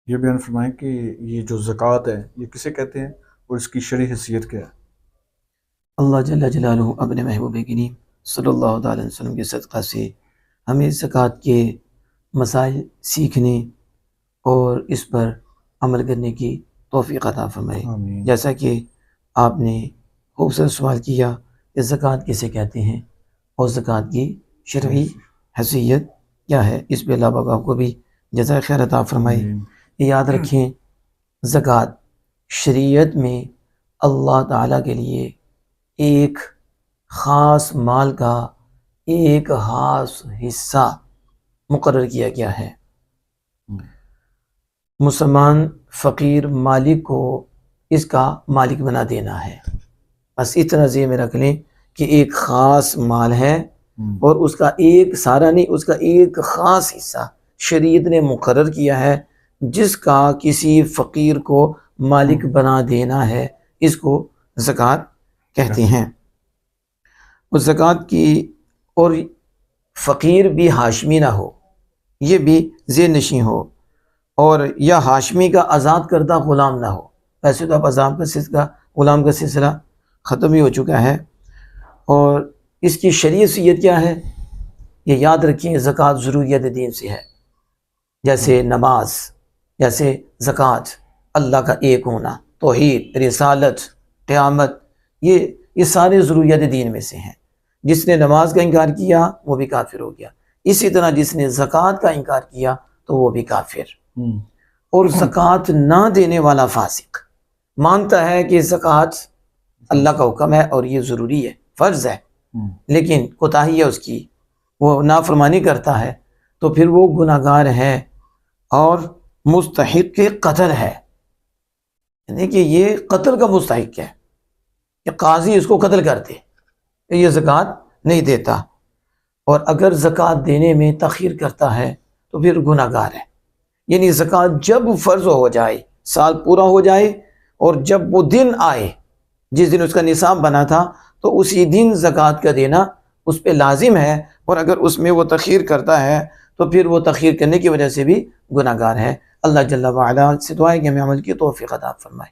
یہ بیان فرمائیں کہ یہ جو زکوٰۃ ہے یہ کسے کہتے ہیں اور اس کی شرعی حیثیت کیا ہے؟ اللہ جل جلالہ اپنے محبوب کریم صلی اللہ تعالی علیہ وسلم کے صدقہ سے ہمیں زکوٰۃ کے مسائل سیکھنے اور اس پر عمل کرنے کی توفیق عطا فرمائے۔ آمین۔ جیسا کہ آپ نے خوبصورت سوال کیا کہ زکوٰۃ کسے کہتے ہیں اور زکوٰۃ کی شرعی حیثیت کیا ہے، اس پہ اللہ پاک آپ کو بھی جزائے خیر عطا فرمائے۔ آمین۔ یاد رکھیں، زکوٰۃ شریعت میں اللہ تعالیٰ کے لیے ایک خاص مال کا ایک خاص حصہ مقرر کیا گیا ہے۔ مسلمان فقیر مالک کو اس کا مالک بنا دینا ہے۔ بس اتنا ذہن میں رکھ لیں کہ ایک خاص مال ہے اور اس کا ایک سارا نہیں، اس کا ایک خاص حصہ شریعت نے مقرر کیا ہے جس کا کسی فقیر کو مالک بنا دینا ہے، اس کو زکوٰۃ کہتے ہیں۔ اس زکوٰۃ کی اور فقیر بھی ہاشمی نہ ہو، یہ بھی ذہن نشین ہو، اور یا ہاشمی کا آزاد کردہ غلام نہ ہو۔ ویسے تو اب آزاد کا سلسلہ، غلام کا سلسلہ ختم ہی ہو چکا ہے۔ اور اس کی شریعت کیا ہے یہ یاد رکھیں، زکوٰۃ ضروریت دین سے ہے، جیسے نماز، جیسے زکوٰۃ، اللہ کا ایک ہونا، توحید، رسالت، قیامت، یہ سارے ضروریات دین میں سے ہیں۔ جس نے نماز کا انکار کیا وہ بھی کافر ہو گیا، اسی طرح جس نے زکوٰۃ کا انکار کیا تو وہ بھی کافر۔ اور زکوٰۃ نہ دینے والا فاسق مانتا ہے کہ زکوٰۃ اللہ کا حکم ہے اور یہ ضروری ہے، فرض ہے، لیکن کوتاہی ہے اس کی، وہ نافرمانی کرتا ہے، تو پھر وہ گناہ گار ہے اور مستحق قتل ہے۔ یعنی کہ یہ قتل کا مستحق ہے کہ قاضی اس کو قتل کرتے، یہ زکوٰۃ نہیں دیتا، اور اگر زکوٰۃ دینے میں تاخیر کرتا ہے تو پھر گناہ گار ہے۔ یعنی زکوٰۃ جب فرض ہو جائے، سال پورا ہو جائے، اور جب وہ دن آئے جس دن اس کا نصاب بنا تھا تو اسی دن زکوٰۃ کا دینا اس پہ لازم ہے، اور اگر اس میں وہ تاخیر کرتا ہے تو پھر وہ تاخیر کرنے کی وجہ سے بھی گناہ گار ہے۔ اللہ جل وعلا سے دعا ہے کہ ہمیں عمل کی توفیق عطا فرمائے۔